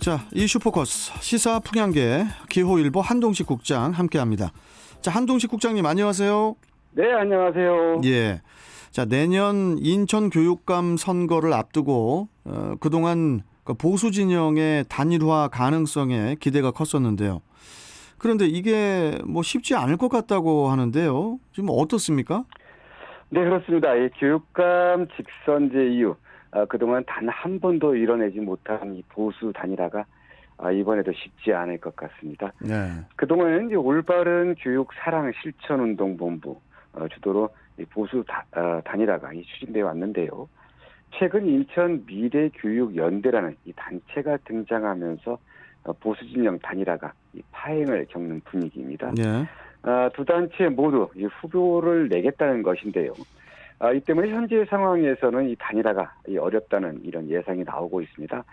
자, 이슈 포커스 시사 풍향계 기호일보 한동식 국장 함께합니다. 자, 한동식 국장님 안녕하세요. 네, 안녕하세요. 예. 자, 내년 인천 교육감 선거를 앞두고 그동안 그 보수 진영의 단일화 가능성에 기대가 컸었는데요. 그런데 이게 뭐 쉽지 않을 것 같다고 하는데요. 지금 어떻습니까? 네, 그렇습니다. 이 교육감 직선제 이후 그동안 단 한 번도 이뤄내지 못한 이 보수 단일화가 이번에도 쉽지 않을 것 같습니다. 네. 그동안 이제 올바른 교육 사랑 실천운동본부 주도로 이 보수 단일화가 추진되어 왔는데요. 최근 인천 미래교육연대라는 이 단체가 등장하면서 보수 진영 단일화가 이 파행을 겪는 분위기입니다. 예. 두 단체 모두 이 후보를 내겠다는 것인데요. 이 때문에 현재 상황에서는 이 단일화가 어렵다는 이런 예상이 나오고 있습니다.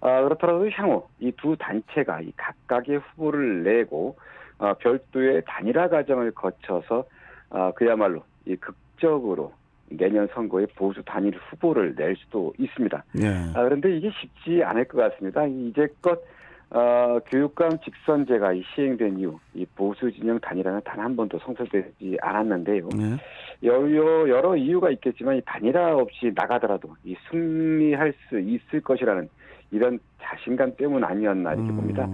그렇더라도 향후 이 두 단체가 이 각각의 후보를 내고 별도의 단일화 과정을 거쳐서 그야말로 이 극적으로 내년 선거에 보수 단일 후보를 낼 수도 있습니다. 예. 그런데 이게 쉽지 않을 것 같습니다. 이제껏 교육감 직선제가 시행된 이후 이 보수 진영 단일화는 단 한 번도 성사되지 않았는데요. 예. 여러 이유가 있겠지만 이 단일화 없이 나가더라도 이 승리할 수 있을 것이라는 이런 자신감 때문 아니었나 이렇게 봅니다.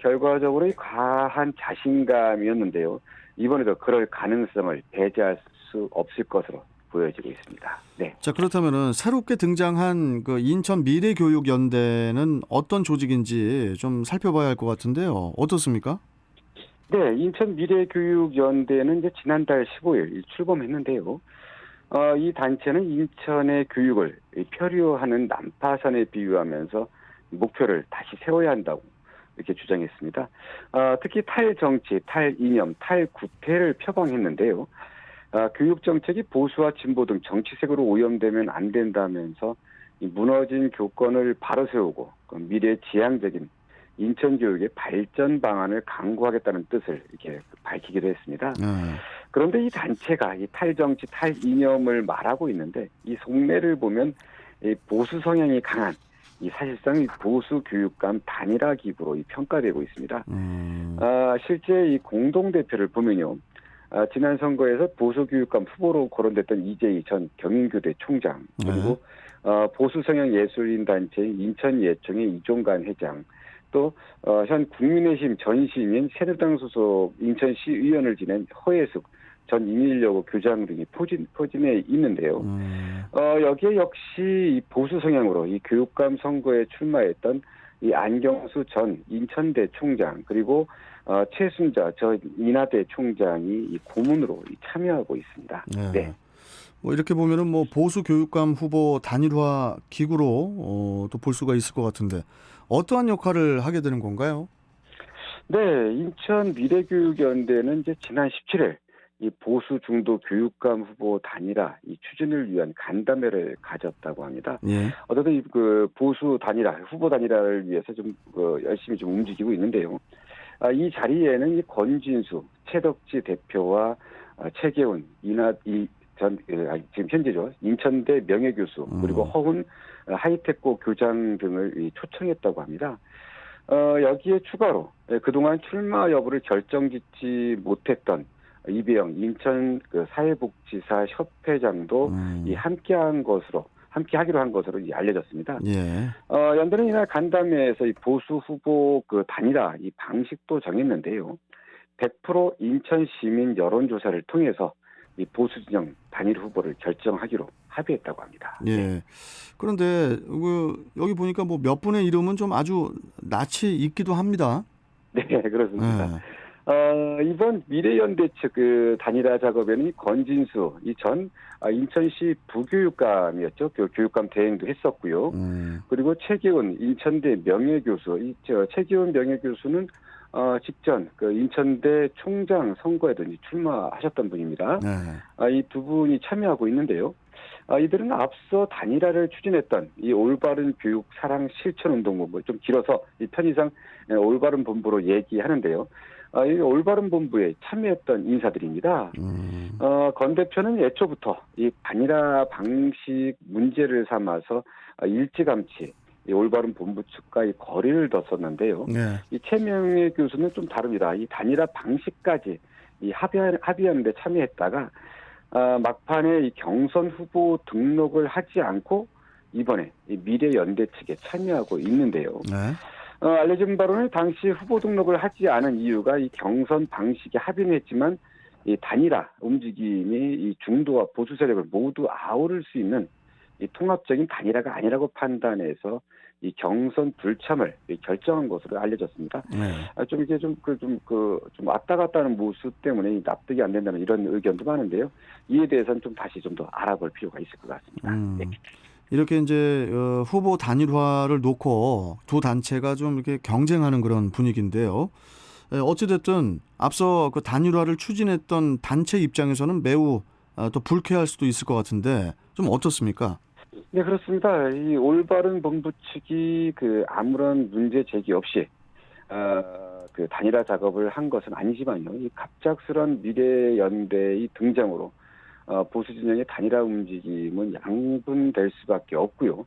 결과적으로 이 과한 자신감이었는데요. 이번에도 그럴 가능성을 배제할 수 없을 것으로 보여지고 있습니다. 네. 자, 그렇다면은 새롭게 등장한 그 인천 미래교육연대는 어떤 조직인지 좀 살펴봐야 할 것 같은데요. 어떻습니까? 네, 인천 미래교육연대는 이제 지난달 15일 출범했는데요. 이 단체는 인천의 교육을 표류하는 난파선에 비유하면서 목표를 다시 세워야 한다고 이렇게 주장했습니다. 특히 탈정치, 탈이념, 탈구태를 표방했는데요. 교육 정책이 보수와 진보 등 정치색으로 오염되면 안 된다면서 이 무너진 교권을 바로 세우고 미래 지향적인 인천 교육의 발전 방안을 강구하겠다는 뜻을 이렇게 밝히기도 했습니다. 그런데 이 단체가 이 탈정치, 탈이념을 말하고 있는데 이 속내를 보면 이 보수 성향이 강한 이 사실상 이 보수 교육감 단일화 기구로 평가되고 있습니다. 실제 이 공동 대표를 보면요. 지난 선거에서 보수 교육감 후보로 거론됐던 이재희 전 경인교대 총장 그리고 보수 성향 예술인 단체인 인천예총의 이종관 회장 또 현 국민의힘 전시인 새누리당 소속 인천시 의원을 지낸 허혜숙 전 인일여고 교장 등이 포진해 있는데요. 여기에 역시 이 보수 성향으로 이 교육감 선거에 출마했던 이 안경수 전 인천대 총장 그리고 최순자 전 인하대 총장이 이 고문으로 참여하고 있습니다. 네. 뭐 이렇게 보면은 뭐 보수 교육감 후보 단일화 기구로 또 볼 수가 있을 것 같은데 어떠한 역할을 하게 되는 건가요? 네, 인천 미래교육연대는 이제 지난 17일 이 보수 중도 교육감 후보 단일화 이 추진을 위한 간담회를 가졌다고 합니다. 예. 어쨌든 그 보수 단일화 후보 단일화를 위해서 좀 열심히 좀 움직이고 있는데요. 이 자리에는 이 권진수 최덕지 대표와 최계훈 지금 현재죠 인천대 명예교수 그리고 허훈 하이테크 교장 등을 초청했다고 합니다. 여기에 추가로 그동안 출마 여부를 결정짓지 못했던 이배영 인천 사회복지사 협회장도 함께 하기로 한 것으로 알려졌습니다. 예. 연대는 이날 간담회에서 이 보수 후보 단일화 이 방식도 정했는데요. 100% 인천 시민 여론조사를 통해서 이 보수 진영 단일 후보를 결정하기로 합의했다고 합니다. 예. 그런데 여기 보니까 뭐 몇 분의 이름은 좀 아주 낯이 익기도 합니다. 네, 그렇습니다. 이번 미래연대 측 단일화 작업에는 권진수 전 인천시 부교육감이었죠. 교육감 대행도 했었고요. 그리고 최기훈 인천대 명예교수 최기훈 명예교수는 직전 인천대 총장 선거에도 출마하셨던 분입니다. 이 두 분이 참여하고 있는데요. 이들은 앞서 단일화를 추진했던 이 올바른 교육 사랑 실천 운동본부 좀 길어서 이 편의상 올바른 본부로 얘기하는데요. 이 올바른 본부에 참여했던 인사들입니다. 권 대표는 애초부터 이 단일화 방식 문제를 삼아서 일찌감치 이 올바른 본부 측과 이 거리를 뒀었는데요. 네. 이 최명희 교수는 좀 다릅니다. 이 단일화 방식까지 이 합의하는 데 참여했다가 막판에 이 경선 후보 등록을 하지 않고 이번에 이 미래연대 측에 참여하고 있는데요. 네. 알려진 바로는 당시 후보 등록을 하지 않은 이유가 이 경선 방식에 합의는 했지만 이 단일화 움직임이 이 중도와 보수 세력을 모두 아우를 수 있는 이 통합적인 단일화가 아니라고 판단해서 이 경선 불참을 결정한 것으로 알려졌습니다. 네. 좀 이게 좀 왔다 갔다 하는 모습 때문에 납득이 안 된다는 이런 의견도 많은데요. 이에 대해서는 좀 다시 좀 더 알아볼 필요가 있을 것 같습니다. 네. 이렇게 이제 후보 단일화를 놓고 두 단체가 좀 이렇게 경쟁하는 그런 분위기인데요. 어찌됐든 앞서 그 단일화를 추진했던 단체 입장에서는 매우 또 불쾌할 수도 있을 것 같은데 좀 어떻습니까? 네, 그렇습니다. 이 올바른 본부 측이 아무런 문제 제기 없이 단일화 작업을 한 것은 아니지만요. 이 갑작스런 미래연대의 등장으로 보수 진영의 단일화 움직임은 양분될 수밖에 없고요.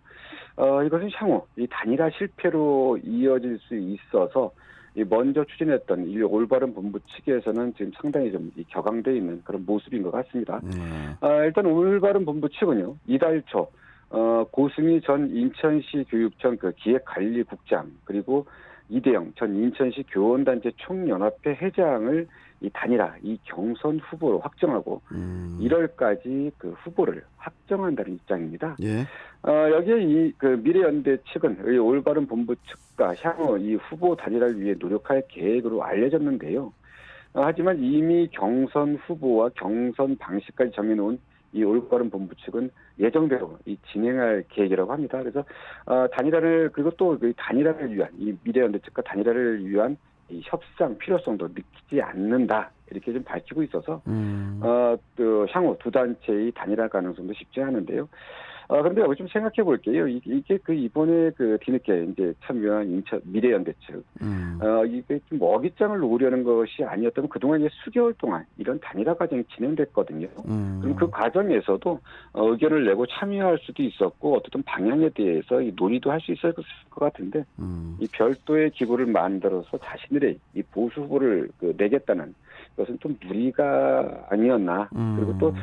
이것은 향후 이 단일화 실패로 이어질 수 있어서 이 먼저 추진했던 이 올바른 본부 측에서는 지금 상당히 좀 격앙돼 있는 그런 모습인 것 같습니다. 일단 올바른 본부 측은요, 이달 초 고승희 전 인천시 교육청 기획관리국장 그리고 이대영 전 인천시 교원단체 총연합회 회장을 이 단일화 이 경선 후보로 확정하고 1월까지 그 후보를 확정한다는 입장입니다. 예. 여기에 이 미래연대 측은 이 올바른 본부 측과 향후 이 후보 단일화를 위해 노력할 계획으로 알려졌는데요. 하지만 이미 경선 후보와 경선 방식까지 정해놓은 이 올바른 본부 측은 예정대로 이 진행할 계획이라고 합니다. 그래서 단일화를 그리고 또 단일화를 위한 이 미래연대 측과 단일화를 위한 이 협상 필요성도 느끼지 않는다 이렇게 좀 밝히고 있어서 또 향후 두 단체의 단일화 가능성도 쉽지 않은데요. 그런데 여기 좀 생각해 볼게요. 이게 이번에 뒤늦게 이제 참여한 인천 미래연대 측, 이게 좀 먹잇장을 놓으려는 것이 아니었다면 그동안 이제 수개월 동안 이런 단일화 과정이 진행됐거든요. 그럼 그 과정에서도 의견을 내고 참여할 수도 있었고 어떤 방향에 대해서 이 논의도 할 수 있을 것 같은데 이 별도의 기구를 만들어서 자신들의 이 보수 후보를 내겠다는 것은 좀 무리가 아니었나. 그리고 또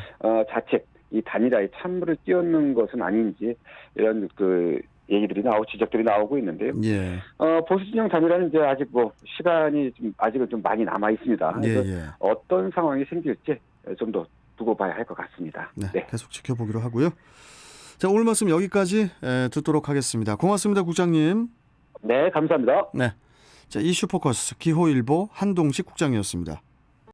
자책 이 단일화에 찬물을 끼얹는 것은 아닌지 이런 얘기들이 지적들이 나오고 있는데요. 예. 보수 진영 단일화는 이제 아직 시간이 아직은 좀 많이 남아 있습니다. 그래서 예. 어떤 상황이 생길지 좀 더 두고 봐야 할 것 같습니다. 네, 계속 지켜보기로 하고요. 자, 오늘 말씀 여기까지 듣도록 하겠습니다. 고맙습니다, 국장님. 네, 감사합니다. 네. 자, 이슈 포커스 기호일보 한동식 국장이었습니다.